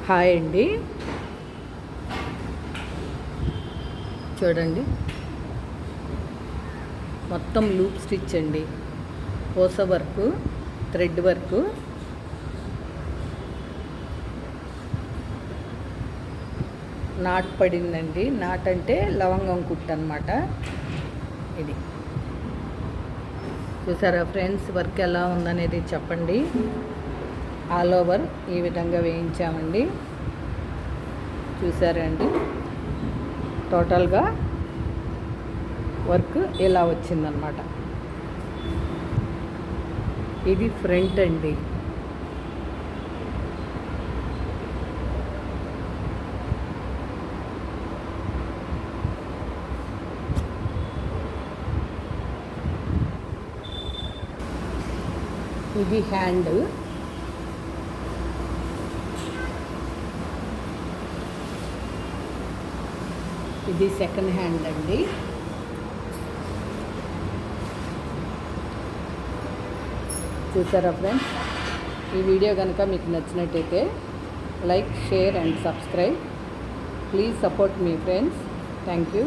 Hi అండి, చూడండి మొత్తం లూప్ స్టిచ్ అండి. పూస వర్క్, థ్రెడ్ వర్క్, నాట్ పడిందండి. నాట్ అంటే లవంగం కుట్టు అనమాట. ఇది చూసారా ఫ్రెండ్స్, వర్క్ ఎలా ఉందనేది చెప్పండి. ఆల్ ఓవర్ ఈ విధంగా వేయించామండి. చూసారండి, టోటల్గా వర్క్ ఇలా వచ్చిందనమాట. ఇది ఫ్రంట్ అండి. ఇది హ్యాండ్. ఇది సెకండ్ హ్యాండ్ అండి. చూసారా ఫ్రెండ్స్, ఈ వీడియో కనుక మీకు నచ్చినట్టయితే like, share and subscribe. Please support me friends. Thank you.